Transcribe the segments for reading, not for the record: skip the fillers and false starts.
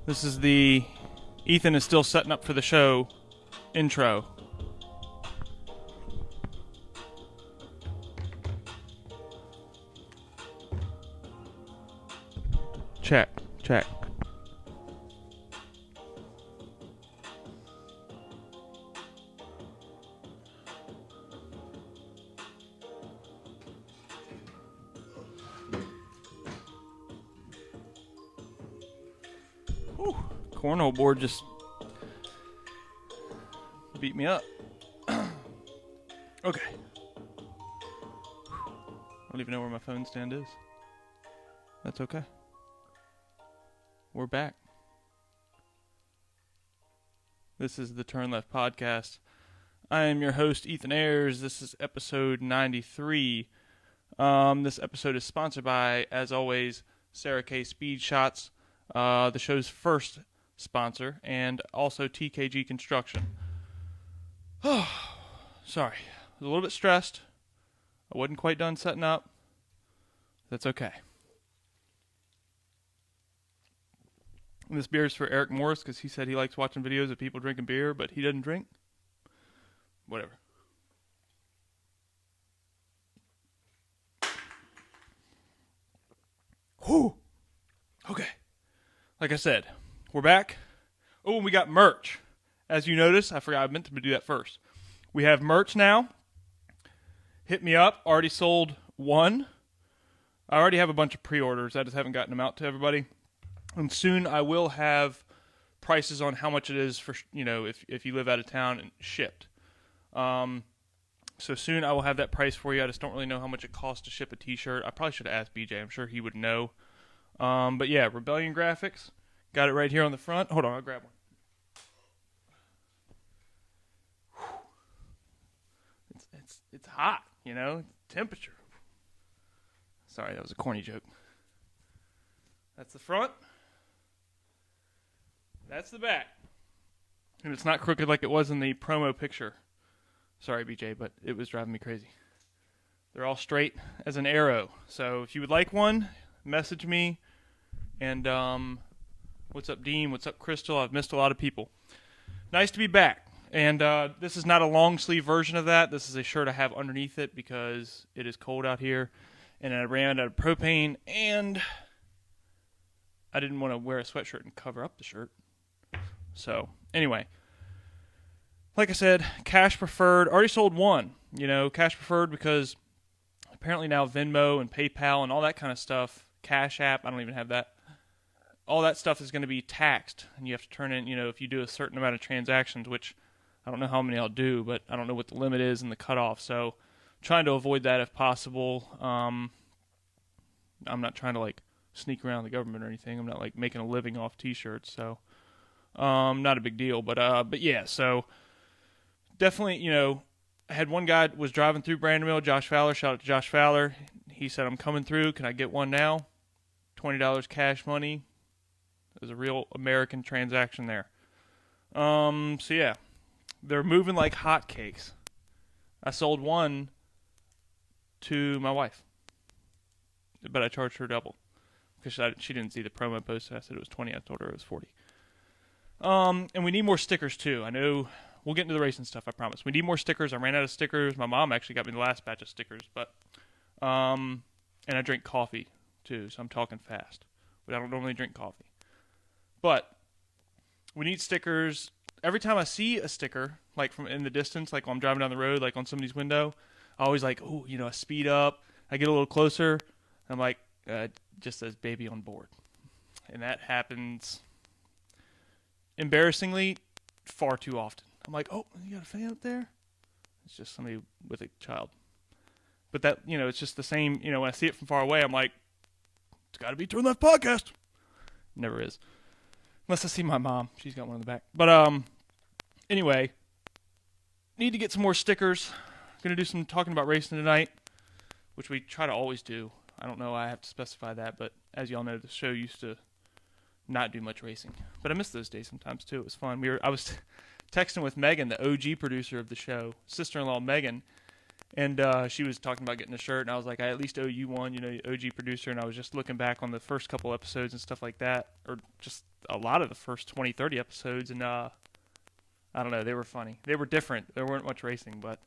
This is the Ethan is still setting up for the show intro. Check. Whew. Cornhole board just beat me up. Okay. I don't even know where my phone stand is. That's okay. We're back. This is the Turn Left Podcast. I am your host, Ethan Ayers. This is episode 93. This episode is sponsored by, as always, Sarah K. Speed Shots, the show's first sponsor, and also TKG Construction. Oh, sorry. I was a little bit stressed. I wasn't quite done setting up. That's okay. This beer is for Eric Morris because he said he likes watching videos of people drinking beer, but he doesn't drink. Whatever. Whew. Okay. Like I said, we're back. Oh, and we got merch. As you notice, I forgot I meant to do that first. We have merch now. Hit me up. Already sold one. I already have a bunch of pre-orders. I just haven't gotten them out to everybody. And soon I will have prices on how much it is for, if you live out of town and shipped. So soon I will have that price for you. I just don't really know how much it costs to ship a t-shirt. I probably should have asked BJ. I'm sure he would know. But yeah, Rebellion Graphics. Got it right here on the front. Hold on, I'll grab one. It's hot, temperature. Sorry, that was a corny joke. That's the front. That's the back. And it's not crooked like it was in the promo picture. Sorry, BJ, but it was driving me crazy. They're all straight as an arrow. So if you would like one, message me. And what's up, Dean? What's up, Crystal? I've missed a lot of people. Nice to be back. And this is not a long sleeve version of that. This is a shirt I have underneath it because it is cold out here. And I ran out of propane, and I didn't want to wear a sweatshirt and cover up the shirt. So, anyway. Like I said, cash preferred. Already sold one. Cash preferred because apparently now Venmo and PayPal and all that kind of stuff, Cash App, I don't even have that. All that stuff is going to be taxed. And you have to turn in, if you do a certain amount of transactions, which I don't know how many I'll do, but I don't know what the limit is and the cutoff. So, trying to avoid that if possible. I'm not trying to sneak around the government or anything. I'm not making a living off t-shirts, so not a big deal. But yeah, so definitely, I had one guy was driving through Brandonville, Josh Fowler. Shout out to Josh Fowler. He said, "I'm coming through. Can I get one now?" $20 cash money. There's a real American transaction there. So yeah, they're moving like hotcakes. I sold one to my wife, but I charged her double because she didn't see the promo post. I said it was 20. I told her it was 40. And we need more stickers too. I know we'll get into the racing stuff. I promise. We need more stickers. I ran out of stickers. My mom actually got me the last batch of stickers, but and I drink coffee too, so I'm talking fast. But I don't normally drink coffee. But we need stickers. Every time I see a sticker, from in the distance, when I'm driving down the road, on somebody's window, I always I speed up. I get a little closer. I'm like, just says baby on board. And that happens, embarrassingly, far too often. I'm like, oh, you got a fan up there? It's just somebody with a child. But that, it's just the same, when I see it from far away, I'm like, it's got to be Turn Left Podcast. Never is. Unless I see my mom. She's got one in the back. But anyway, need to get some more stickers. Going to do some talking about racing tonight, which we try to always do. I don't know why I have to specify that, but as y'all know, the show used to not do much racing. But I miss those days sometimes, too. It was fun. I was texting with Megan, the OG producer of the show, sister-in-law Megan, And she was talking about getting a shirt, and I was like, I at least owe you one, OG producer. And I was just looking back on the first couple episodes and stuff like that, or just a lot of the first 20, 30 episodes, and I don't know, they were funny. They were different. There weren't much racing, but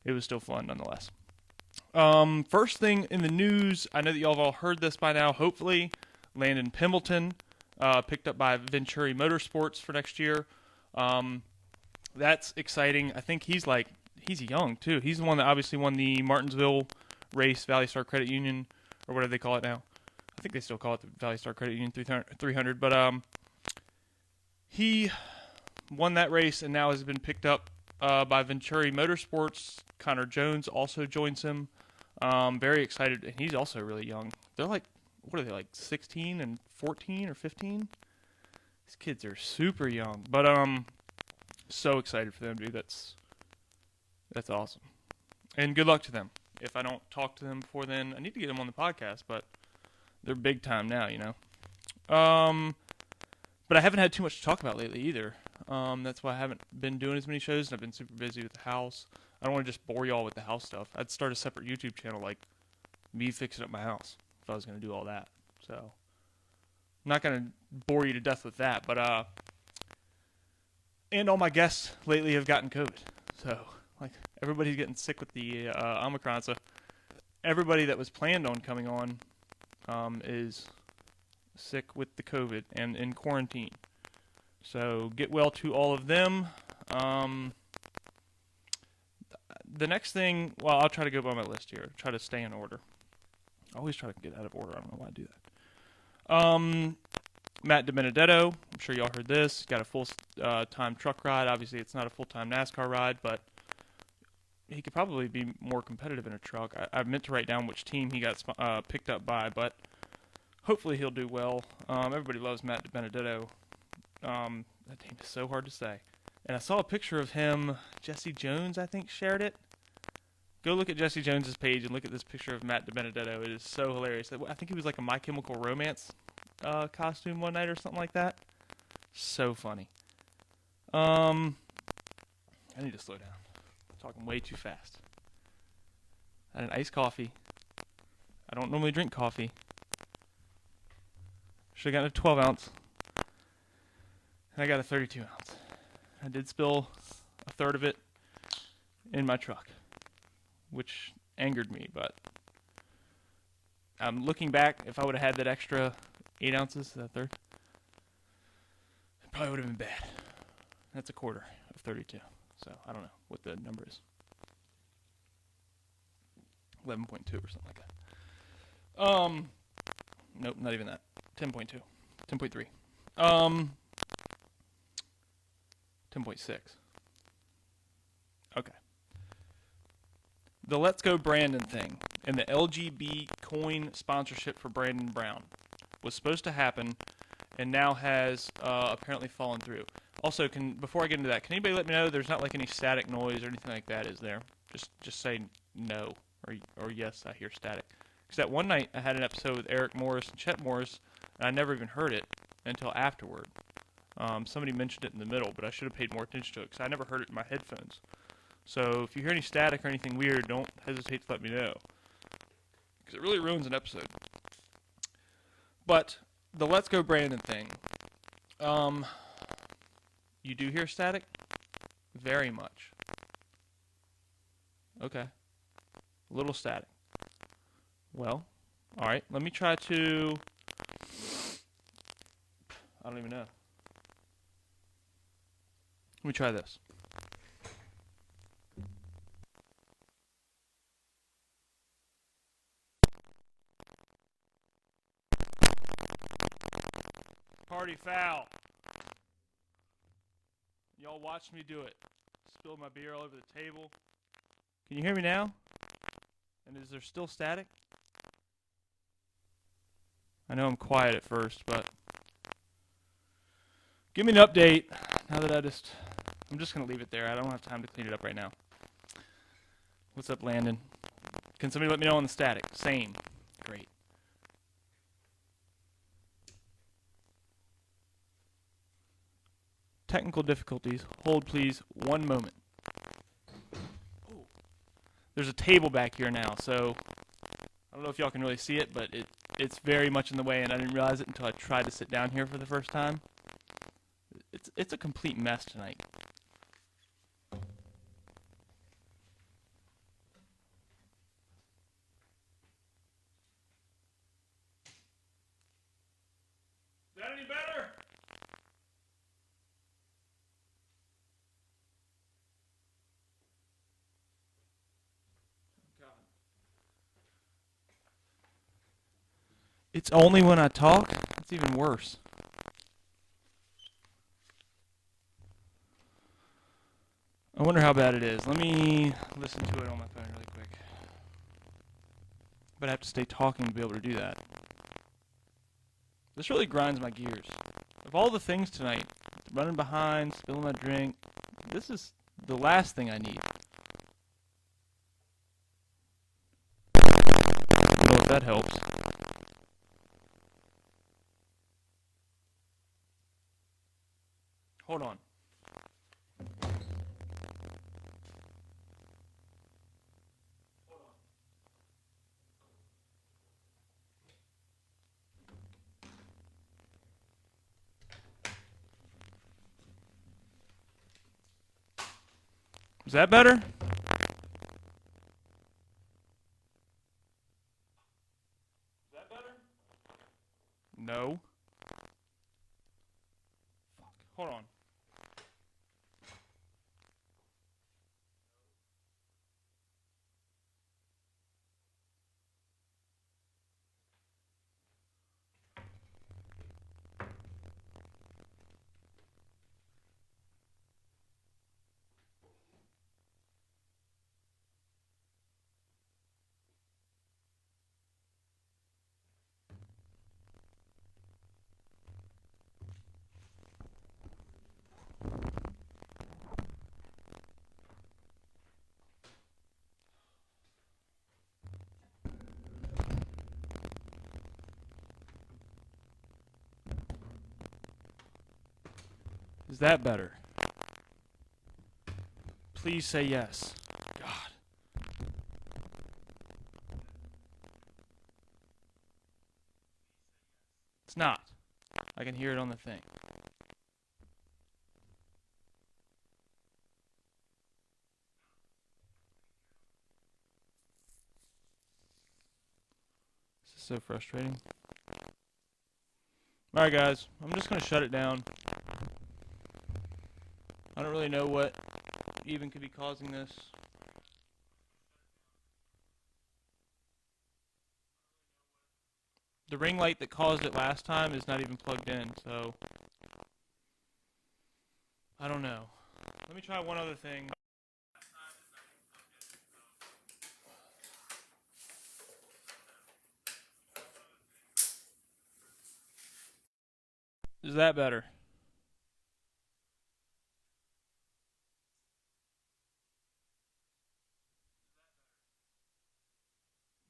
it was still fun nonetheless. First thing in the news, I know that y'all have all heard this by now, hopefully. Landon Pembleton, picked up by Venturi Motorsports for next year. That's exciting. I think he's young too. He's the one that obviously won the Martinsville race, Valley Star Credit Union, or whatever they call it now. I think they still call it the Valley Star Credit Union 300. But he won that race and now has been picked up by Venturi Motorsports. Connor Jones also joins him. Very excited, and he's also really young. They're like, what are they, like 16 and 14 or 15? These kids are super young, but so excited for them, dude. That's awesome, and good luck to them. If I don't talk to them before then, I need to get them on the podcast, but they're big time now, But I haven't had too much to talk about lately either. That's why I haven't been doing as many shows, and I've been super busy with the house. I don't want to just bore y'all with the house stuff. I'd start a separate YouTube channel, like me fixing up my house, if I was going to do all that. So, I'm not going to bore you to death with that, but, and all my guests lately have gotten COVID. So, like, everybody's getting sick with the Omicron, so everybody that was planned on coming on is sick with the COVID and in quarantine. So get well to all of them. The next thing, well, I'll try to go by my list here. Try to stay in order. I always try to get out of order. I don't know why I do that. Matt DiBenedetto, I'm sure y'all heard this. He's got a full-time truck ride. Obviously, it's not a full-time NASCAR ride, but he could probably be more competitive in a truck. I meant to write down which team he got picked up by, but hopefully he'll do well. Everybody loves Matt DiBenedetto. That name is so hard to say. And I saw a picture of him. Jesse Jones, I think, shared it. Go look at Jesse Jones's page and look at this picture of Matt DiBenedetto. It is so hilarious. I think he was like a My Chemical Romance costume one night or something like that. So funny. I need to slow down. I'm talking way too fast. I had an iced coffee. I don't normally drink coffee. Should have gotten a 12 ounce. And I got a 32 ounce. I did spill a third of it in my truck, which angered me, but I'm looking back, if I would have had that extra 8 ounces, that third, it probably would have been bad. That's a quarter of 32, so I don't know what the number is. 11.2 or something like that. Nope, not even that. 10.2. 10.3. 10.6. Okay. The Let's Go Brandon thing and the LGB coin sponsorship for Brandon Brown was supposed to happen and now has apparently fallen through. Also, before I get into that, can anybody let me know there's not like any static noise or anything like that, is there? Just say no or yes, I hear static. Because that one night I had an episode with Eric Morris and Chet Morris, and I never even heard it until afterward. Somebody mentioned it in the middle, but I should have paid more attention to it because I never heard it in my headphones. So if you hear any static or anything weird, don't hesitate to let me know, because it really ruins an episode. But the Let's Go Brandon thing, you do hear static? Very much. Okay. A little static. Well, alright, let me try to... I don't even know. Let me try this. Party foul. Y'all watched me do it. Spilled my beer all over the table. Can you hear me now? And is there still static? I know I'm quiet at first, but give me an update. Now that I'm just going to leave it there. I don't have time to clean it up right now. What's up, Landon? Can somebody let me know on the static? Same. Great. Technical difficulties. Hold, please, one moment. Ooh. there's a table back here now, so I don't know if y'all can really see it, but it's very much in the way, and I didn't realize it until I tried to sit down here for the first time. It's a complete mess tonight. Is that any better? God. It's only when I talk? It's even worse. I wonder how bad it is. Let me listen to it on my phone really quick. But I have to stay talking to be able to do that. This really grinds my gears. Of all the things tonight, running behind, spilling my drink, this is the last thing I need. I don't know if that helps. Hold on. Is that better? Is that better? No. Fuck. Hold on. Is that better? Please say yes. God. It's not. I can hear it on the thing. This is so frustrating. Alright guys, I'm just going to shut it down. I don't really know what even could be causing this. The ring light that caused it last time is not even plugged in, so I don't know. Let me try one other thing. Is that better?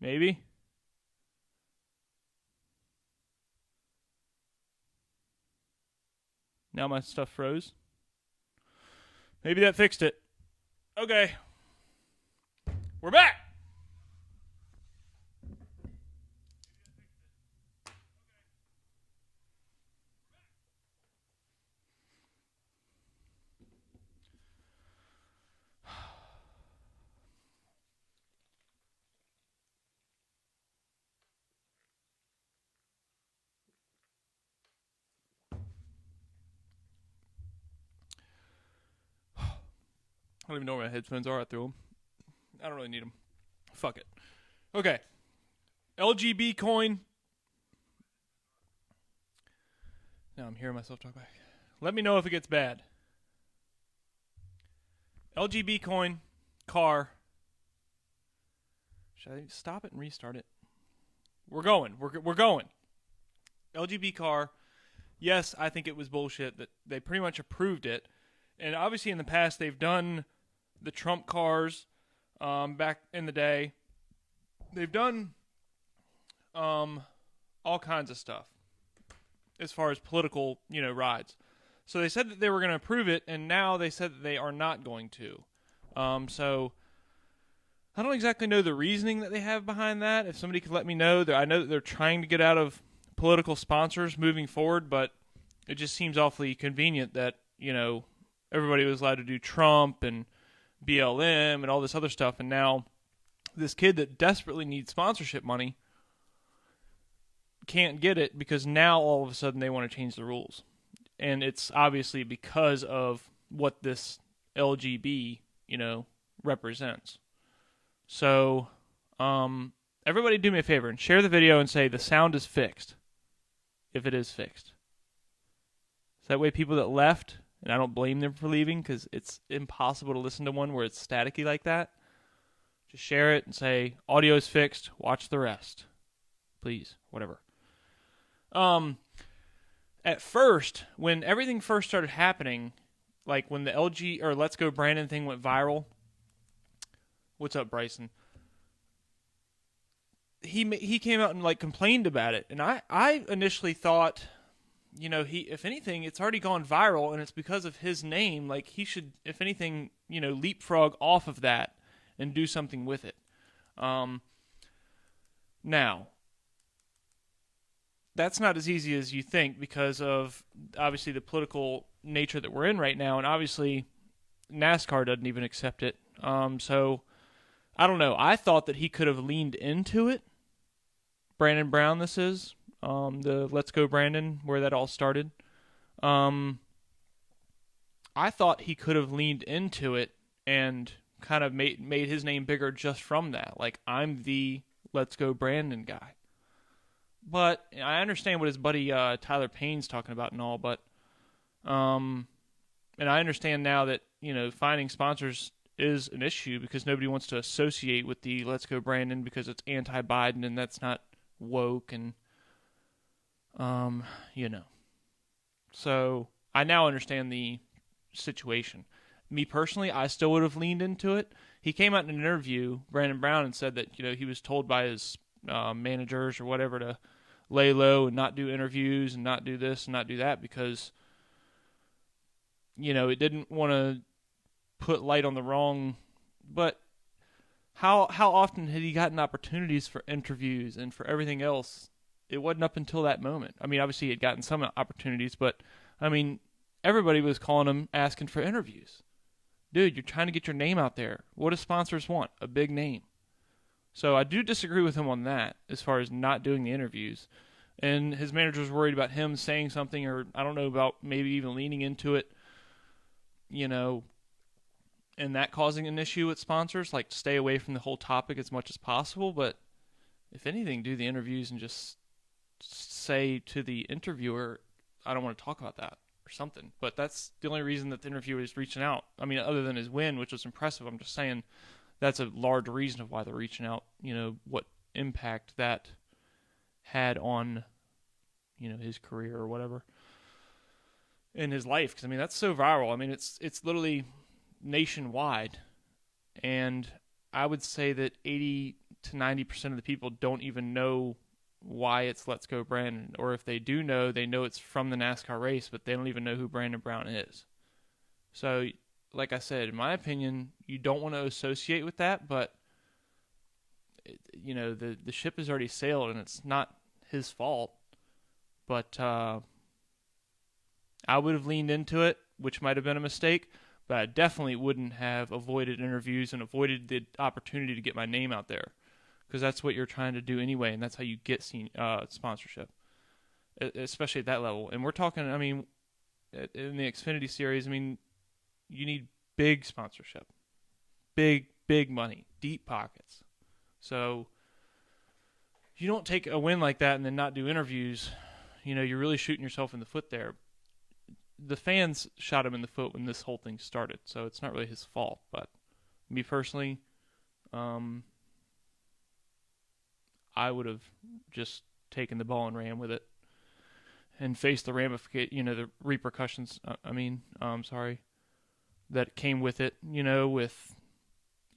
Maybe? Now my stuff froze. Maybe that fixed it. Okay. We're back! I don't even know where my headphones are. I threw them. I don't really need them. Fuck it. Okay. LGB coin. Now I'm hearing myself talk back. Let me know if it gets bad. LGB coin. Car. Should I stop it and restart it? We're going. We're going. LGB car. Yes, I think it was bullshit that they pretty much approved it. And obviously in the past they've done the Trump cars back in the day. They've done all kinds of stuff as far as political, rides. So they said that they were going to approve it, and now they said that they are not going to. So I don't exactly know the reasoning that they have behind that. If somebody could let me know, I know that they're trying to get out of political sponsors moving forward, but it just seems awfully convenient that, everybody was allowed to do Trump and BLM and all this other stuff, and now this kid that desperately needs sponsorship money can't get it because now all of a sudden they want to change the rules. And it's obviously because of what this LGB, represents. So, everybody do me a favor and share the video and say the sound is fixed, if it is fixed. So that way people that left, and I don't blame them for leaving because it's impossible to listen to one where it's staticky like that, just share it and say audio is fixed, watch the rest. Please, whatever. At first, when everything first started happening, like when the LG or Let's Go Brandon thing went viral, what's up, Bryson? He came out and like complained about it, and I initially thought, if anything, it's already gone viral, and it's because of his name. Like he should, if anything, leapfrog off of that and do something with it. Now, that's not as easy as you think because of obviously the political nature that we're in right now, and obviously NASCAR doesn't even accept it. So I don't know. I thought that he could have leaned into it. Brandon Brown, this is the Let's Go Brandon, where that all started. I thought he could have leaned into it and kind of made his name bigger just from that. Like, I'm the Let's Go Brandon guy. But I understand what his buddy Tyler Payne's talking about and all, but and I understand now that, finding sponsors is an issue because nobody wants to associate with the Let's Go Brandon because it's anti-Biden and that's not woke and So I now understand the situation. Me personally, I still would have leaned into it. He came out in an interview, Brandon Brown, and said that, he was told by his managers or whatever to lay low and not do interviews and not do this and not do that because, it didn't want to put light on the wrong. But how often had he gotten opportunities for interviews and for everything else? It wasn't up until that moment. I mean, obviously he had gotten some opportunities, but, everybody was calling him asking for interviews. Dude, you're trying to get your name out there. What do sponsors want? A big name. So I do disagree with him on that as far as not doing the interviews. And his manager's worried about him saying something, or I don't know, about maybe even leaning into it, and that causing an issue with sponsors, like stay away from the whole topic as much as possible. But if anything, do the interviews and just say to the interviewer, I don't want to talk about that or something. But that's the only reason that the interviewer is reaching out. I mean, other than his win, which was impressive, I'm just saying that's a large reason of why they're reaching out, what impact that had on, his career or whatever in his life. Because, that's so viral. It's literally nationwide. And I would say that 80 to 90% of the people don't even know why it's Let's Go Brandon. Or if they do know, they know it's from the NASCAR race, but they don't even know who Brandon Brown is. So, like I said, in my opinion, you don't want to associate with that, but, the ship has already sailed, and it's not his fault. But I would have leaned into it, which might have been a mistake, but I definitely wouldn't have avoided interviews and avoided the opportunity to get my name out there, because that's what you're trying to do anyway, and that's how you get sponsorship, especially at that level. And we're talking, in the Xfinity Series, you need big sponsorship, big money, deep pockets. So you don't take a win like that and then not do interviews. You're really shooting yourself in the foot there. The fans shot him in the foot when this whole thing started, so it's not really his fault. But me personally, I would have just taken the ball and ran with it and faced the the repercussions. That came with it, with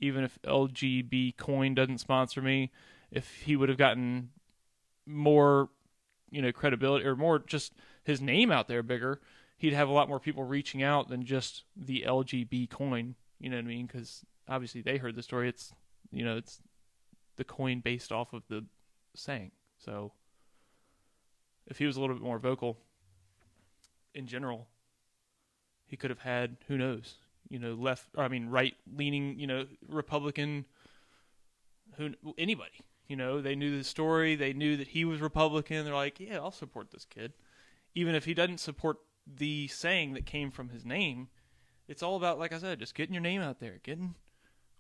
even if LGB Coin doesn't sponsor me, if he would have gotten more, credibility or more just his name out there bigger, he'd have a lot more people reaching out than just the LGB Coin, you know what I mean? Because obviously they heard the story. It's it's the coin based off of the saying. So if he was a little bit more vocal in general, he could have had, who knows, right leaning, Republican, anybody. They knew the story. They knew that he was Republican. They're like, yeah, I'll support this kid. Even if he doesn't support the saying that came from his name, it's all about, like I said, just getting your name out there, getting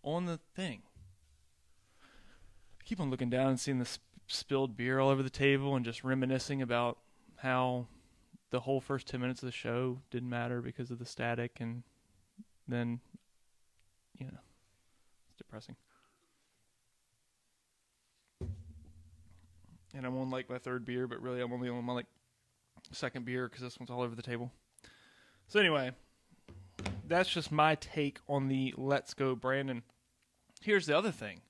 on the thing. I keep on looking down and seeing the spilled beer all over the table and just reminiscing about how the whole first 10 minutes of the show didn't matter because of the static, and then, it's depressing. And I'm on like my third beer, but really I'm only on my second beer because this one's all over the table. So anyway, that's just my take on the Let's Go Brandon. Here's the other thing.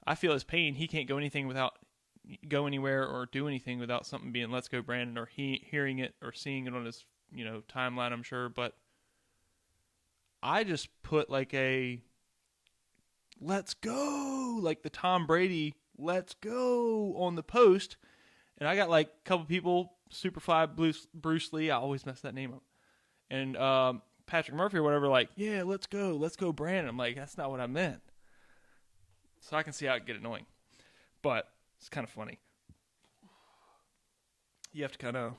I feel his pain. He can't go anywhere or do anything without something being Let's Go Brandon, or hearing it or seeing it on his, timeline, I'm sure. But I just put like a let's go, like the Tom Brady let's go on the post. And I got like a couple people, Superfly, Bruce Lee, I always mess that name up, and Patrick Murphy or whatever, like, yeah, let's go Brandon. I'm like, that's not what I meant. So I can see how it can get annoying. But it's kind of funny. You have to kind of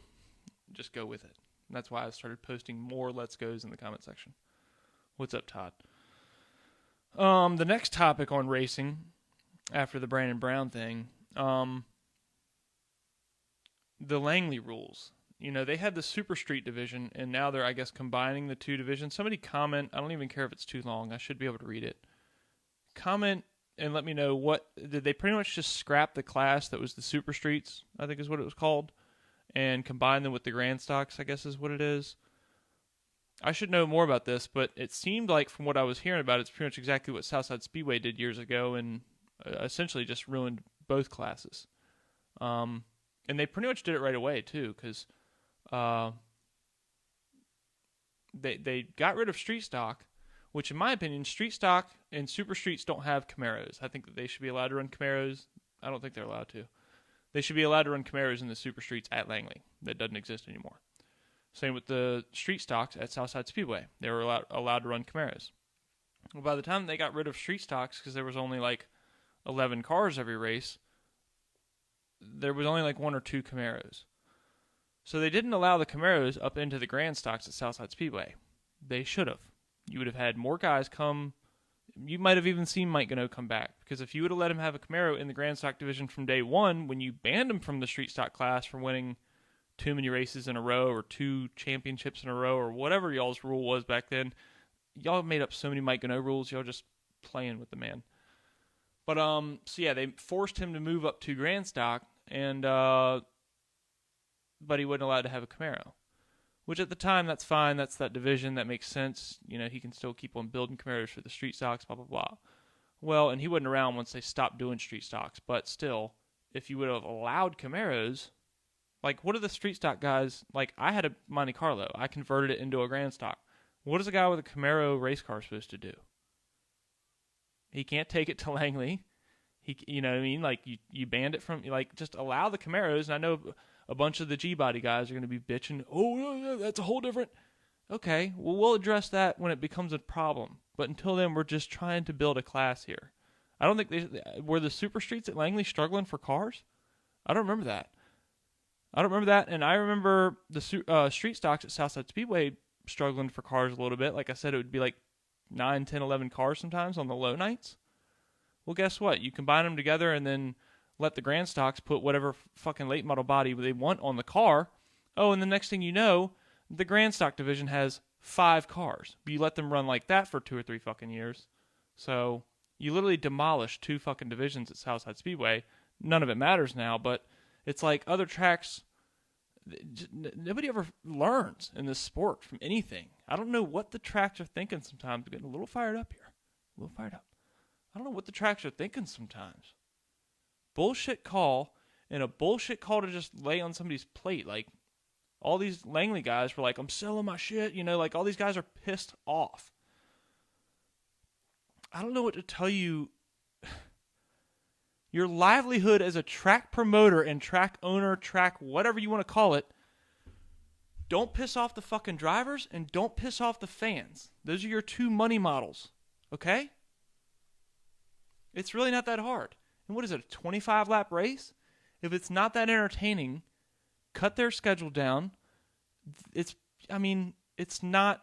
just go with it. And that's why I started posting more Let's Go's in the comment section. What's up, Todd? The next topic on racing, after the Brandon Brown thing, the Langley rules. They had the Super Street division, and now they're, I guess, combining the two divisions. Somebody comment, I don't even care if it's too long, I should be able to read it. Comment and let me know, did they pretty much just scrap the class that was the Super Streets, I think is what it was called, and combine them with the Grand Stocks, I guess is what it is. I should know more about this, but it seemed like from what I was hearing about it, it's pretty much exactly what Southside Speedway did years ago, and essentially just ruined both classes. And they pretty much did it right away too, because they got rid of street stock, which in my opinion, street stock and super streets don't have Camaros. I think that they should be allowed to run Camaros. I don't think they're allowed to. They should be allowed to run Camaros in the super streets at Langley. That doesn't exist anymore. Same with the street stocks at Southside Speedway. They were allowed to run Camaros. Well, by the time they got rid of street stocks, because there was only like 11 cars every race, there was only like 1 or 2 Camaros. So they didn't allow the Camaros up into the Grand Stocks at Southside Speedway. They should have. You would have had more guys come. You might have even seen Mike Gano come back, because if you would have let him have a Camaro in the Grand Stock division from day one, when you banned him from the street stock class for winning too many races in a row or 2 championships in a row or whatever y'all's rule was back then, y'all made up so many Mike Gano rules. Y'all just playing with the man. But so yeah, they forced him to move up to Grand Stock, and but he wasn't allowed to have a Camaro. Which at the time, that's fine. That's that division. That makes sense. He can still keep on building Camaros for the street stocks, blah, blah, blah. Well, and he wasn't around once they stopped doing street stocks. But still, if you would have allowed Camaros, like, what are the street stock guys? Like, I had a Monte Carlo. I converted it into a Grand Stock. What is a guy with a Camaro race car supposed to do? He can't take it to Langley. You know what I mean? Like, you banned it from, like, just allow the Camaros. And I know a bunch of the G-Body guys are going to be bitching, oh, that's a whole different... Okay, well, we'll address that when it becomes a problem. But until then, we're just trying to build a class here. I don't think were the super streets at Langley struggling for cars? I don't remember that. And I remember the street stocks at Southside Speedway struggling for cars a little bit. Like I said, it would be like 9, 10, 11 cars sometimes on the low nights. Well, guess what? You combine them together and then let the Grand Stocks put whatever fucking late model body they want on the car. Oh, and the next thing you know, the Grand Stock division has 5 cars. You let them run like that for 2 or 3 fucking years. So you literally demolished 2 fucking divisions at Southside Speedway. None of it matters now, but it's like other tracks. Nobody ever learns in this sport from anything. I don't know what the tracks are thinking sometimes. I'm getting a little fired up here. I don't know what the tracks are thinking sometimes. Bullshit call, and a bullshit call to just lay on somebody's plate. Like, all these Langley guys were like, I'm selling my shit. Like, all these guys are pissed off. I don't know what to tell you. Your livelihood as a track promoter and track owner, track whatever you want to call it, don't piss off the fucking drivers and don't piss off the fans. Those are your two money models, okay? It's really not that hard. And what is it, a 25-lap race? If it's not that entertaining, cut their schedule down. It's not,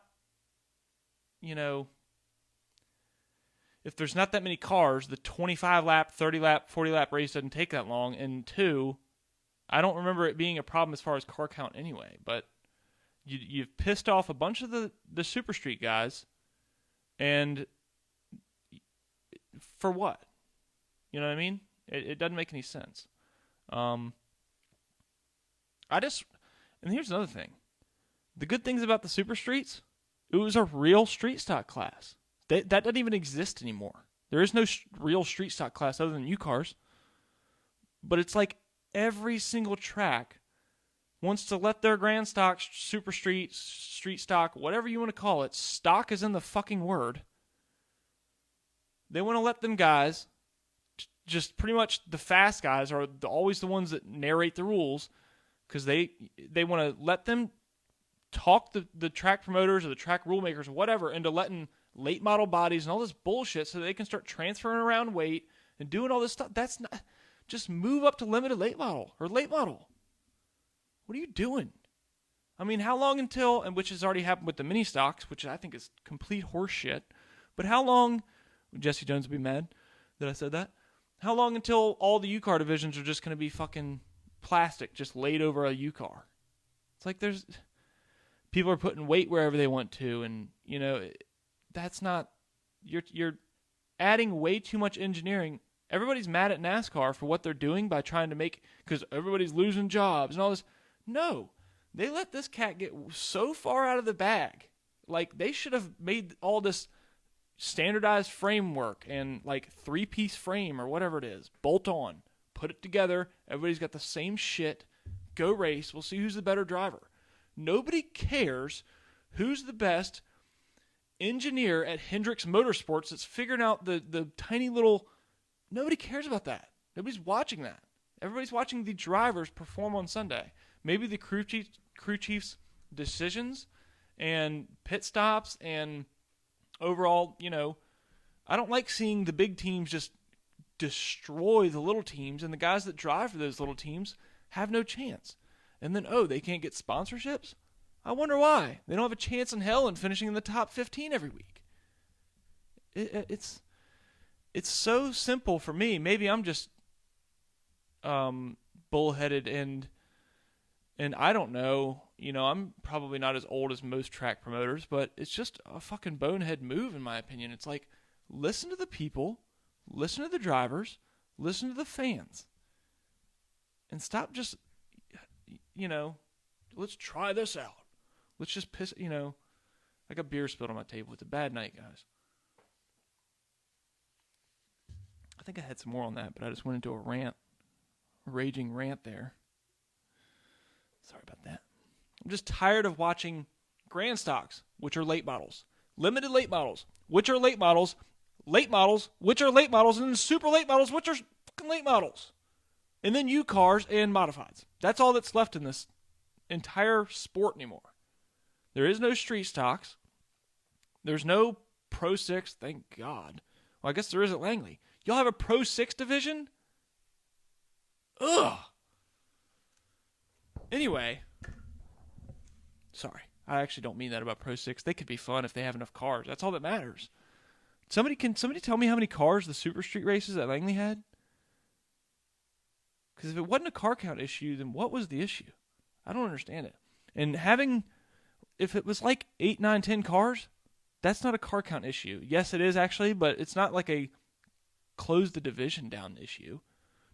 if there's not that many cars, the 25-lap, 30-lap, 40-lap race doesn't take that long. And two, I don't remember it being a problem as far as car count anyway, but you've pissed off a bunch of the Super Street guys, and for what? You know what I mean? It doesn't make any sense. And here's another thing. The good things about the Super Streets, it was a real street stock class. That doesn't even exist anymore. There is no real street stock class other than U-Cars. But it's like every single track wants to let their Grand Stock, Super Street, Street Stock, whatever you want to call it, stock is in the fucking word. They want to let them guys, just pretty much the fast guys are always the ones that narrate the rules, because they want to let them talk the track promoters or the track rule makers or whatever into letting late model bodies and all this bullshit so they can start transferring around weight and doing all this stuff. That's not, just move up to limited late model or late model. What are you doing? I mean, how long until, and which has already happened with the mini stocks, which I think is complete horse shit, but how long, Jesse Jones would be mad that I said that, how long until all the U-Car divisions are just going to be fucking plastic, just laid over a U-Car? It's like people are putting weight wherever they want to, and, that's not, you're adding way too much engineering. Everybody's mad at NASCAR for what they're doing by trying to make, because everybody's losing jobs and all this. No, they let this cat get so far out of the bag. Like, they should have made all this standardized framework and, like, 3-piece frame or whatever it is. Bolt on. Put it together. Everybody's got the same shit. Go race. We'll see who's the better driver. Nobody cares who's the best engineer at Hendricks Motorsports that's figuring out the tiny little... Nobody cares about that. Nobody's watching that. Everybody's watching the drivers perform on Sunday. Maybe the crew chief's decisions and pit stops and overall, I don't like seeing the big teams just destroy the little teams, and the guys that drive for those little teams have no chance. And then, they can't get sponsorships? I wonder why. They don't have a chance in hell in finishing in the top 15 every week. It's so simple for me. Maybe I'm just bullheaded and I don't know. I'm probably not as old as most track promoters, but it's just a fucking bonehead move in my opinion. It's like, listen to the people, listen to the drivers, listen to the fans, and stop just, let's try this out. Let's just piss, I got beer spilled on my table. It's a bad night, guys. I think I had some more on that, but I just went into a raging rant there. Sorry about that. I'm just tired of watching Grand Stocks, which are late models, limited late models, which are late models, which are late models, and then super late models, which are fucking late models. And then U-Cars and modifieds. That's all that's left in this entire sport anymore. There is no street stocks. There's no Pro 6, thank God. Well, I guess there is at Langley. Y'all have a Pro 6 division? Ugh. Anyway. Sorry. I actually don't mean that about Pro 6. They could be fun if they have enough cars. That's all that matters. Somebody tell me how many cars the Super Street races at Langley had? Because if it wasn't a car count issue, then what was the issue? I don't understand it. And if it was like 8, 9, 10 cars, that's not a car count issue. Yes, it is actually, but it's not like a close the division down issue.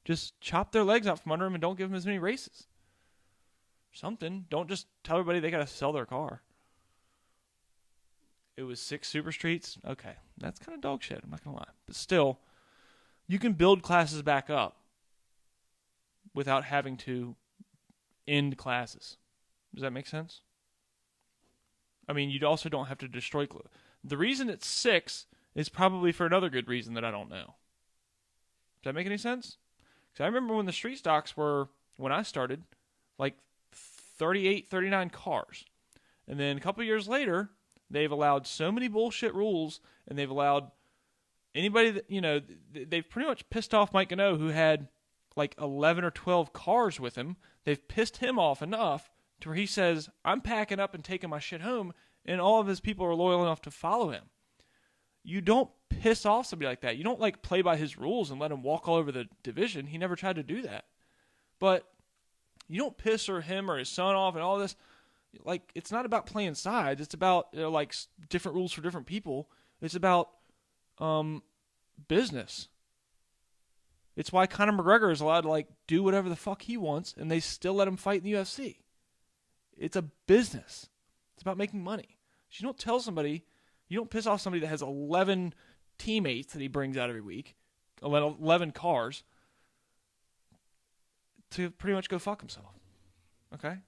Just chop their legs out from under them and don't give them as many races. Something. Don't just tell everybody they got to sell their car. It was 6 Super Streets. Okay, that's kind of dog shit, I'm not going to lie. But still, you can build classes back up without having to end classes. Does that make sense? I mean, you also don't have to destroy... The reason it's 6 is probably for another good reason that I don't know. Does that make any sense? Because I remember when the street stocks were, when I started, like 38, 39 cars. And then a couple years later, they've allowed so many bullshit rules, and they've allowed anybody that, they've pretty much pissed off Mike Gano, who had like 11 or 12 cars with him. They've pissed him off enough to where he says, I'm packing up and taking my shit home, and all of his people are loyal enough to follow him. You don't piss off somebody like that. You don't like play by his rules and let him walk all over the division. He never tried to do that. But you don't piss him or his son off and all this. Like, it's not about playing sides. It's about different rules for different people. It's about business. It's why Conor McGregor is allowed to do whatever the fuck he wants, and they still let him fight in the UFC. It's a business. It's about making money. So you don't tell somebody, you don't piss off somebody that has 11 teammates that he brings out every week, 11 cars, to pretty much go fuck himself. Okay?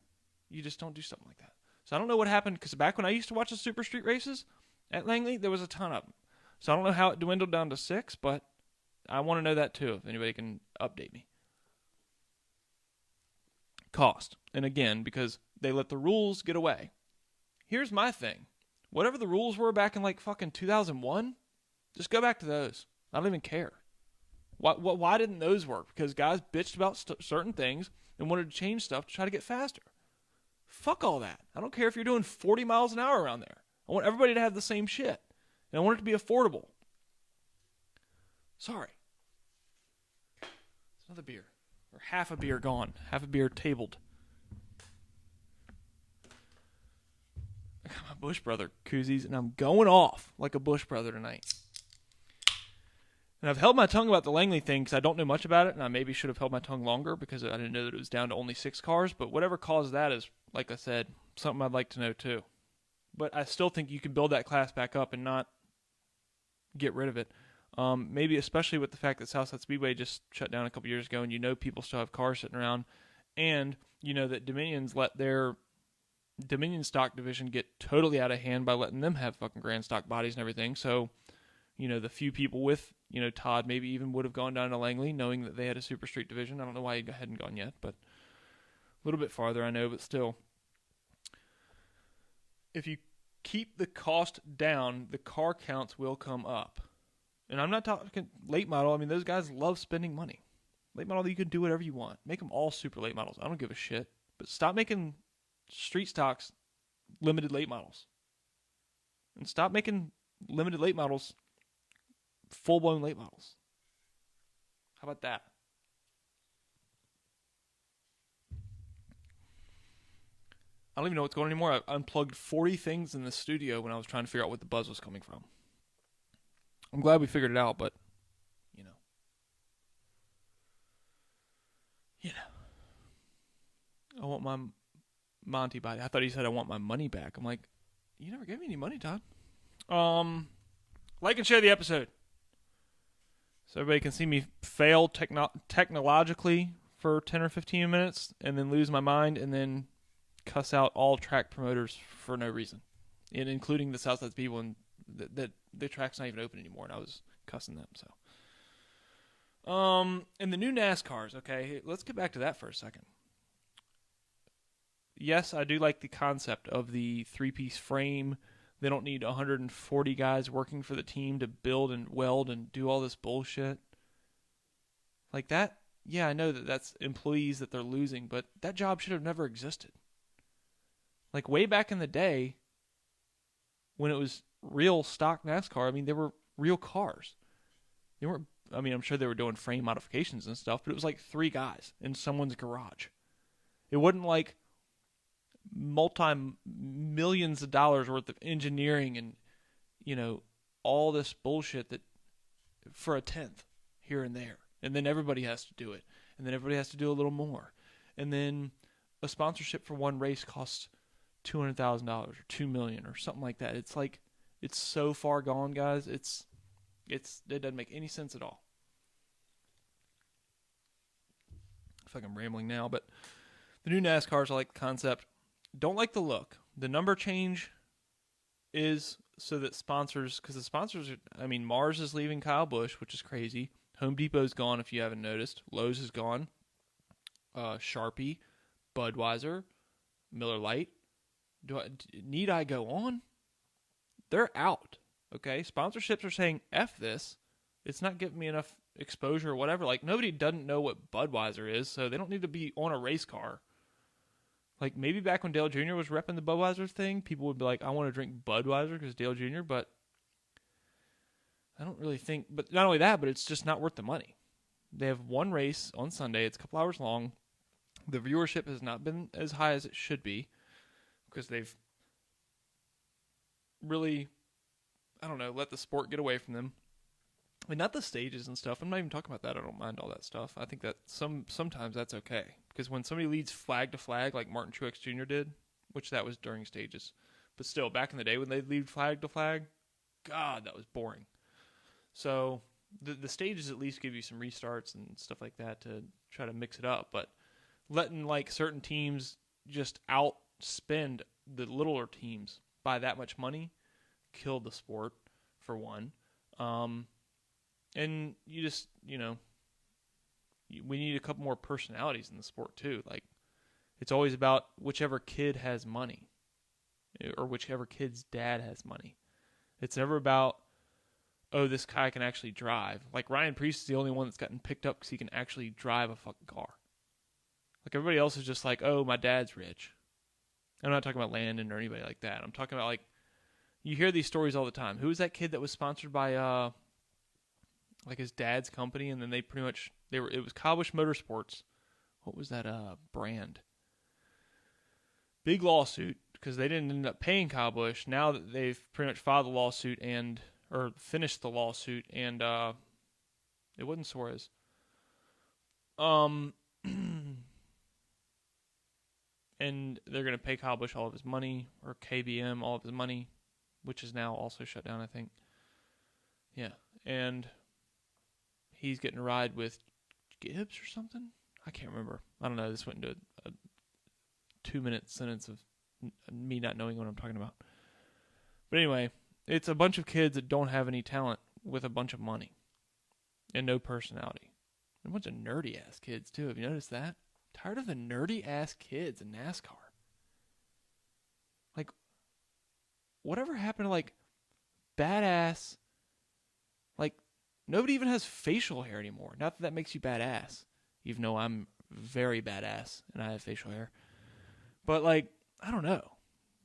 You just don't do something like that. So I don't know what happened, because back when I used to watch the Super Street races at Langley, there was a ton of them. So I don't know how it dwindled down to 6, but I want to know that too, if anybody can update me. Cost. And again, because they let the rules get away. Here's my thing. Whatever the rules were back in fucking 2001, just go back to those. I don't even care. Why didn't those work? Because guys bitched about certain things and wanted to change stuff to try to get faster. Fuck all that. I don't care if you're doing 40 miles an hour around there. I want everybody to have the same shit. And I want it to be affordable. Sorry. It's another beer. Or half a beer gone. Half a beer tabled. I got my Bush Brother koozies, and I'm going off like a Bush Brother tonight. And I've held my tongue about the Langley thing because I don't know much about it, and I maybe should have held my tongue longer because I didn't know that it was down to only 6 cars. But whatever caused that is, like I said, something I'd like to know too. But I still think you can build that class back up and not get rid of it. Maybe especially with the fact that Southi Speedway just shut down a couple years ago, and people still have cars sitting around, and that Dominion's let their Dominion stock division get totally out of hand by letting them have fucking grand stock bodies and everything. So, the few people with, Todd maybe even would have gone down to Langley knowing that they had a super street division. I don't know why he hadn't gone yet, but a little bit farther, I know, but still. If you keep the cost down, the car counts will come up. And I'm not talking late model. I mean, those guys love spending money. Late model, you can do whatever you want. Make them all super late models. I don't give a shit. But stop making street stocks limited late models. And stop making limited late models full-blown late models. How about that? I don't even know what's going on anymore. I unplugged 40 things in the studio when I was trying to figure out what the buzz was coming from. I'm glad we figured it out, but, I want my Monty body. I thought he said I want my money back. I'm like, you never gave me any money, Todd. Like and share the episode so everybody can see me fail technologically for 10 or 15 minutes and then lose my mind and then cuss out all track promoters for no reason, and including the Southside people, and that the track's not even open anymore, and I was cussing them. So, and the new NASCARs. Okay, let's get back to that for a second. Yes, I do like the concept of the 3-piece frame. They don't need 140 guys working for the team to build and weld and do all this bullshit. Like that, yeah, I know that that's employees that they're losing, but that job should have never existed. Like way back in the day, when it was real stock NASCAR, I mean, they were real cars. They weren't, I mean, I'm sure they were doing frame modifications and stuff, but it was like 3 guys in someone's garage. It wasn't like multi-millions of dollars worth of engineering and, all this bullshit that for a tenth here and there. And then everybody has to do it. And then everybody has to do a little more. And then a sponsorship for one race costs $200,000 or $2 million or something like that. It's like, it's so far gone, guys. It doesn't make any sense at all. I feel like I'm rambling now, but the new NASCARs, I like the concept. Don't like the look. The number change is so that sponsors, because the sponsors, Mars is leaving Kyle Busch, which is crazy. Home Depot's gone if you haven't noticed. Lowe's is gone. Sharpie, Budweiser, Miller Lite. Need I go on? They're out. Okay? Sponsorships are saying, F this. It's not giving me enough exposure or whatever. Like, nobody doesn't know what Budweiser is, so they don't need to be on a race car. Like, maybe back when Dale Jr. was repping the Budweiser thing, people would be like, I want to drink Budweiser because Dale Jr., but I don't really think, but not only that, but it's just not worth the money. They have one race on Sunday. It's a couple hours long. The viewership has not been as high as it should be because they've really, I don't know, let the sport get away from them. I mean, not the stages and stuff. I'm not even talking about that. I don't mind all that stuff. I think that sometimes that's okay. Because when somebody leads flag to flag, like Martin Truex Jr. did, which that was during stages, but still, back in the day when they lead flag to flag, God, that was boring. So the stages at least give you some restarts and stuff like that to try to mix it up. But letting like certain teams just outspend the littler teams by that much money killed the sport, for one. And you just, we need a couple more personalities in the sport too. Like, it's always about whichever kid has money or whichever kid's dad has money. It's never about, oh, this guy can actually drive. Like, Ryan Preece is the only one that's gotten picked up because he can actually drive a fucking car. Like, everybody else is just like, oh, my dad's rich. I'm not talking about Landon or anybody like that. I'm talking about, like, you hear these stories all the time. Who was that kid that was sponsored by, like, his dad's company, and then they pretty much, it was Cowbush Motorsports. What was that brand? Big lawsuit, because they didn't end up paying Cowbush. Now that they've pretty much filed the lawsuit or finished the lawsuit, and it wasn't Suarez. And they're going to pay Cowbush all of his money, or KBM all of his money, which is now also shut down, I think. Yeah, and he's getting a ride with Gibbs or something? I can't remember. I don't know. This went into a 2-minute sentence of me not knowing what I'm talking about. But anyway, it's a bunch of kids that don't have any talent with a bunch of money and no personality. And a bunch of nerdy-ass kids, too. Have you noticed that? Tired of the nerdy-ass kids in NASCAR. Like, whatever happened to, like, badass, like, nobody even has facial hair anymore. Not that that makes you badass, even though I'm very badass and I have facial hair. But, like, I don't know.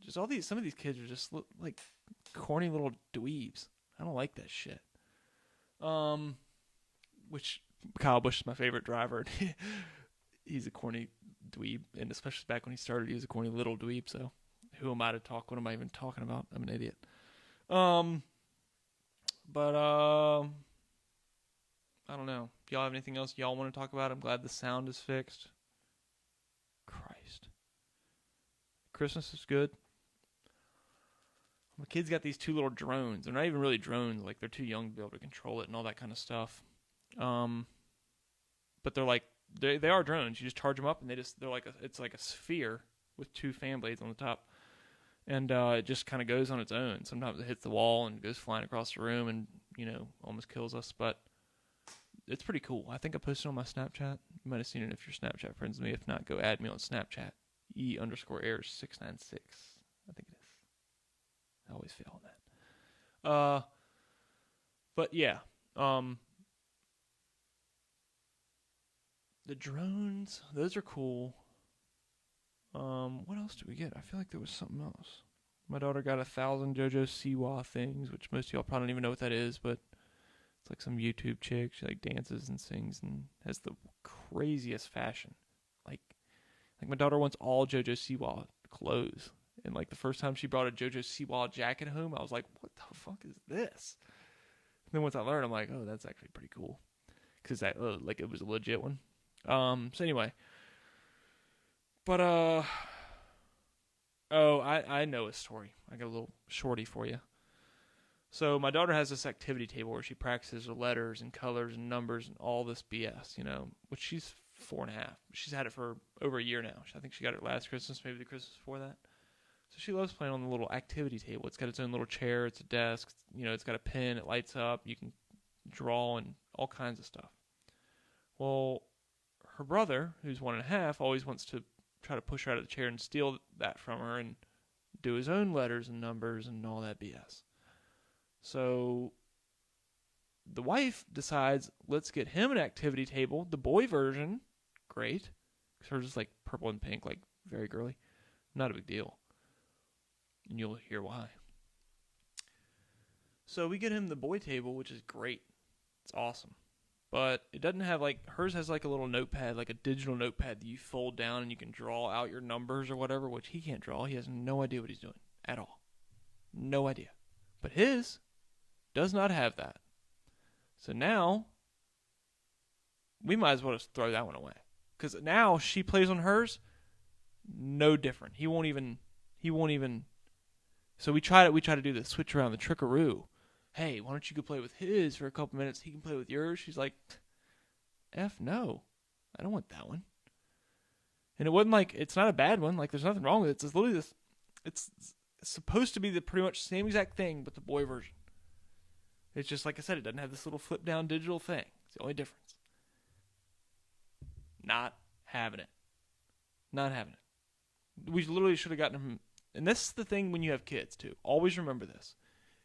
Just some of these kids are just, like, corny little dweebs. I don't like that shit. Which, Kyle Busch is my favorite driver. He's a corny dweeb, and especially back when he started, he was a corny little dweeb, so who am I to talk? What am I even talking about? I'm an idiot. But I don't know. Do y'all have anything else y'all want to talk about? I'm glad the sound is fixed. Christ. Christmas is good. My kids got these 2 little drones. They're not even really drones. Like, they're too young to be able to control it and all that kind of stuff. But they're like, they are drones. You just charge them up, and it's like a sphere with 2 fan blades on the top. And it just kind of goes on its own. Sometimes it hits the wall and goes flying across the room and, almost kills us. But it's pretty cool. I think I posted on my Snapchat. You might have seen it if you're Snapchat friends with me. If not, go add me on Snapchat. E_Ayers696. I think it is. I always fail on that. But yeah. The drones, those are cool. What else did we get? I feel like there was something else. My daughter got 1,000 JoJo Siwa things, which most of y'all probably don't even know what that is, but it's like some YouTube chick. She like dances and sings and has the craziest fashion. Like my daughter wants all JoJo Siwa clothes. And like the first time she brought a JoJo Siwa jacket home, I was like, what the fuck is this? And then once I learned, I'm like, oh, that's actually pretty cool. Because that, like, it was a legit one. So anyway. But, I know a story. I got a little shorty for you. So my daughter has this activity table where she practices her letters and colors and numbers and all this BS, which she's 4.5. She's had it for over a year now. I think she got it last Christmas, maybe the Christmas before that. So she loves playing on the little activity table. It's got its own little chair. It's a desk. It's got a pen. It lights up. You can draw and all kinds of stuff. Well, her brother, who's 1.5, always wants to try to push her out of the chair and steal that from her and do his own letters and numbers and all that BS. So the wife decides, let's get him an activity table, the boy version. Great. Because hers is like purple and pink, like very girly. Not a big deal. And you'll hear why. So we get him the boy table, which is great. It's awesome. But it doesn't have hers has like a little notepad, like a digital notepad that you fold down and you can draw out your numbers or whatever, which he can't draw. He has no idea what he's doing at all. No idea. But his does not have that. So now, we might as well just throw that one away. Because now she plays on hers, no different. He won't even. So we try to do the switch around, the trickaroo. Hey, why don't you go play with his for a couple minutes? He can play with yours. She's like, F no. I don't want that one. And it wasn't like, it's not a bad one. Like, there's nothing wrong with it. It's literally this, it's supposed to be the pretty much same exact thing, but the boy version. It's just, like I said, it doesn't have this little flip down digital thing. It's the only difference. Not having it. Not having it. We literally should have gotten him. And this is the thing when you have kids, too. Always remember this.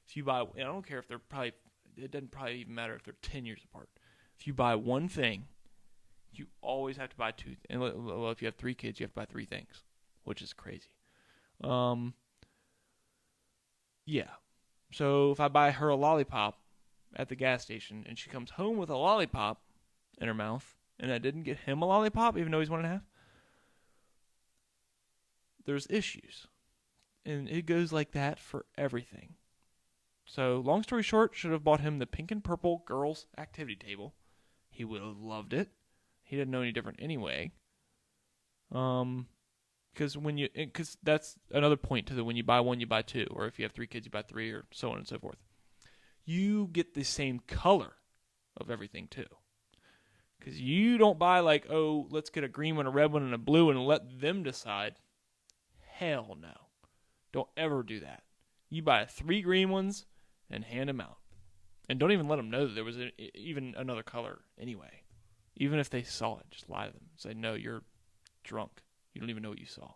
If you buy, and I don't care if they're probably, it doesn't probably even matter if they're 10 years apart. If you buy one thing, you always have to buy two. And well, if you have 3 kids, you have to buy 3 things, which is crazy. Yeah. So if I buy her a lollipop at the gas station and she comes home with a lollipop in her mouth and I didn't get him a lollipop even though he's 1.5, there's issues. And it goes like that for everything. So long story short, should have bought him the pink and purple girls activity table. He would have loved it. He didn't know any different anyway. Because that's another point to the when you buy one, you buy 2, or if you have 3 kids, you buy 3, or so on and so forth. You get the same color of everything too. Because you don't buy like, oh, let's get a green one, a red one, and a blue one and let them decide. Hell no. Don't ever do that. You buy 3 green ones and hand them out. And don't even let them know that there was even another color anyway. Even if they saw it, just lie to them. Say, no, you're drunk. You don't even know what you saw.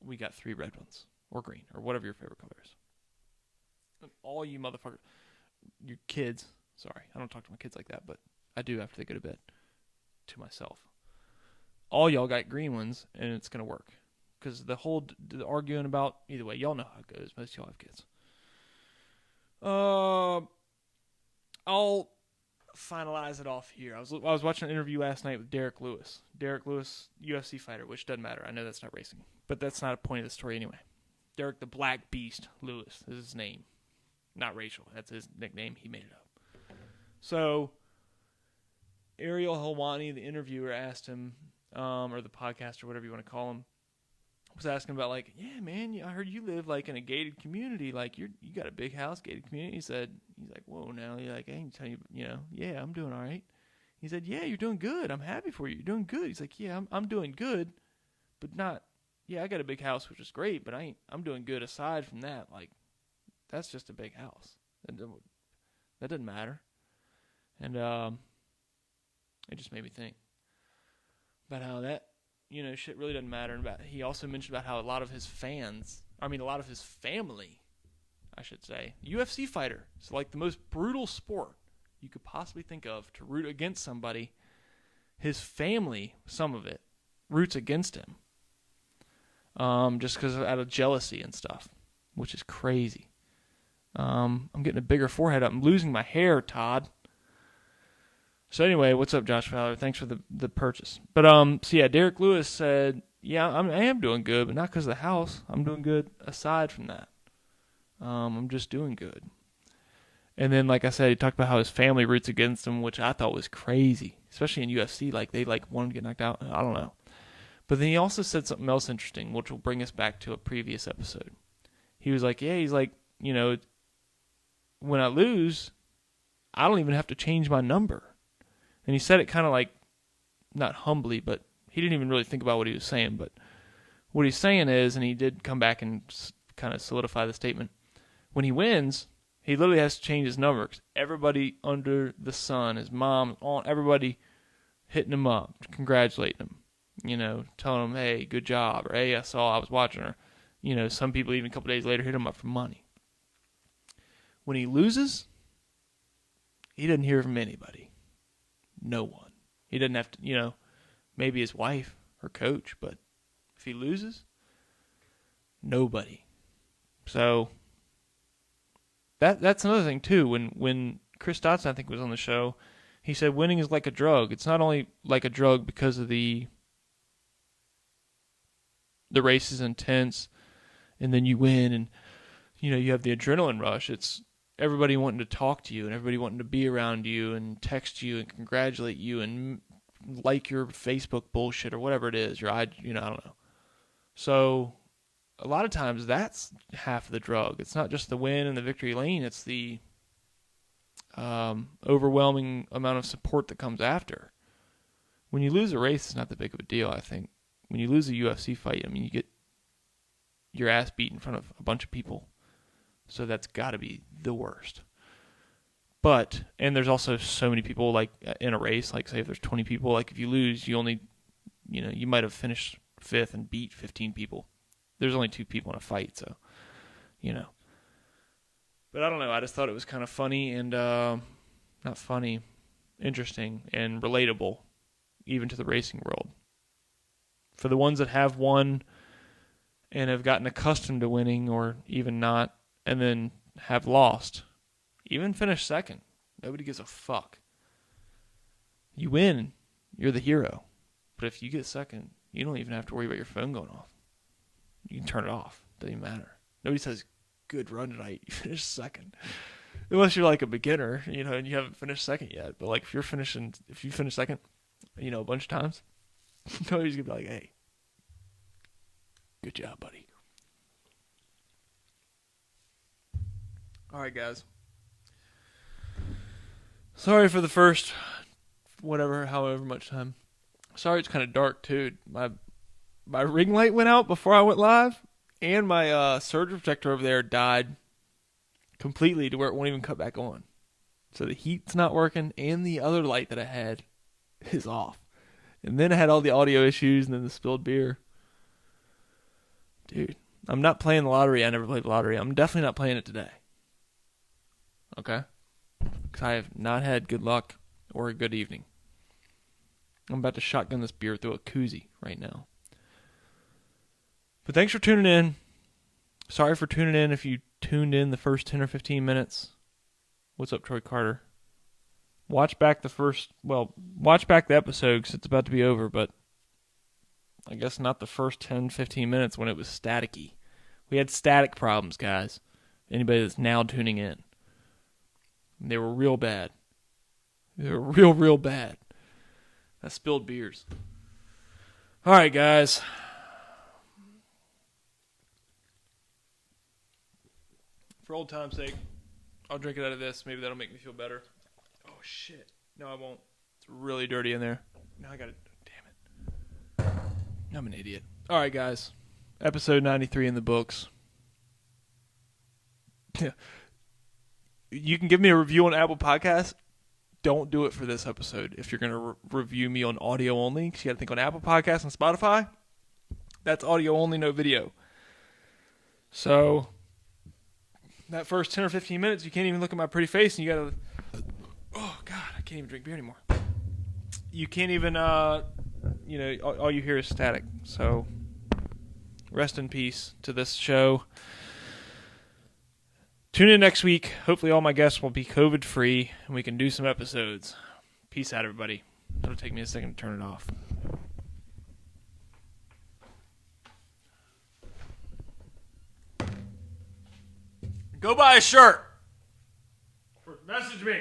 We got 3 red ones. Or green. Or whatever your favorite color is. And all you motherfuckers. Your kids. Sorry, I don't talk to my kids like that, but I do after they go to bed. To myself. All y'all got green ones, and it's going to work. Because the arguing about, either way, y'all know how it goes. Most of y'all have kids. I'll finalize it off here. I was watching an interview last night with Derrick Lewis. Derrick Lewis, UFC fighter, which doesn't matter. I know that's not racing. But that's not a point of the story anyway. Derrick the Black Beast Lewis is his name. Not racial. That's his nickname. He made it up. So, Ariel Helwani, the interviewer, asked him, or the podcast or whatever you want to call him, was asking about like, yeah, man, I heard you live like in a gated community, like you got a big house, gated community. He's like, whoa, now you're like, I ain't telling you, yeah, I'm doing all right. He said, yeah, you're doing good. I'm happy for you. You're doing good. He's like, yeah, I'm doing good, but not, yeah, I got a big house, which is great, but I'm doing good aside from that. Like, that's just a big house. That doesn't matter. And it just made me think about how that, shit really doesn't matter. And he also mentioned about how a lot of his family, I should say, UFC fighter. It's like the most brutal sport you could possibly think of to root against somebody. His family, some of it, roots against him. Just because out of jealousy and stuff, which is crazy. I'm getting a bigger forehead up. I'm losing my hair, Todd. So anyway, what's up, Josh Fowler? Thanks for the purchase. But so yeah, Derrick Lewis said, yeah, I am doing good, but not because of the house. I'm doing good aside from that. I'm just doing good. And then, like I said, he talked about how his family roots against him, which I thought was crazy, especially in UFC. Like they want him to get knocked out. I don't know. But then he also said something else interesting, which will bring us back to a previous episode. He was like, when I lose, I don't even have to change my number. And he said it kind of like, not humbly, but he didn't even really think about what he was saying. But what he's saying is, and he did come back and kind of solidify the statement, when he wins, He literally has to change his number because everybody under the sun, his mom, everybody hitting him up, congratulating him, you know, telling him, hey, good job, or hey, I was watching her. You know, some people even a couple days later hit him up for money. When he loses, he doesn't hear from anybody. No one. He doesn't have to, you know, maybe his wife or coach, but if he loses, nobody. So that's another thing too. When Chris Dotson, I think, was on the show, he said winning is like a drug. It's not only like a drug because of the race is intense, and then you win, and you know you have the adrenaline rush. It's everybody wanting to talk to you, and everybody wanting to be around you, and text you, and congratulate you, and like your Facebook bullshit or whatever it is. I don't know. So a lot of times that's half of the drug. It's not just the win and the victory lane. It's the overwhelming amount of support that comes after. When you lose a race, it's not that big of a deal, I think. When you lose a UFC fight, I mean, you get your ass beat in front of a bunch of people. So that's got to be the worst. But, and there's also so many people, like, in a race, like, say if there's 20 people, like, if you lose, you only, you know, you might have finished 5th and beat 15 people. There's only 2 people in a fight, so, you know. But I don't know, I just thought it was kind of funny and, not funny, interesting and relatable, even to the racing world. For the ones that have won and have gotten accustomed to winning or even not, and then have lost, even finished second, nobody gives a fuck. You win, you're the hero. But if you get second, you don't even have to worry about your phone going off. You can turn it off. Doesn't even matter. Nobody says, good run tonight. You finished second. Unless you're like a beginner, you know, and you haven't finished second yet. But like if you finish second, you know, a bunch of times, nobody's going to be like, hey, good job, buddy. All right, guys. Sorry for the first, however much time. Sorry it's kind of dark, too. My ring light went out before I went live, and my surge protector over there died completely to where it won't even cut back on. So the heat's not working, and the other light that I had is off. And then I had all the audio issues, and then the spilled beer. Dude, I'm not playing the lottery. I never played the lottery. I'm definitely not playing it today. Okay? Because I have not had good luck or a good evening. I'm about to shotgun this beer through a koozie right now. But thanks for tuning in. Sorry for tuning in if you tuned in the first 10 or 15 minutes. What's up, Troy Carter? Watch back the episode because it's about to be over, but I guess not the first 10, 15 minutes when it was staticky. We had static problems, guys. Anybody that's now tuning in. They were real bad. They were real bad. I spilled beers. All right, guys. For old time's sake, I'll drink it out of this. Maybe that'll make me feel better. Oh, shit. No, I won't. It's really dirty in there. Now I got it. Damn it. I'm an idiot. All right, guys. Episode 93 in the books. You can give me a review on Apple Podcasts. Don't do it for this episode if you're going to review me on audio only. Because you got to think on Apple Podcasts and Spotify. That's audio only, no video. So that first 10 or 15 minutes, you can't even look at my pretty face, and you got to... Oh, God, I can't even drink beer anymore. You can't even, all you hear is static. So rest in peace to this show. Tune in next week. Hopefully all my guests will be COVID-free, and we can do some episodes. Peace out, everybody. It'll take me a second to turn it off. Go buy a shirt. Or message me.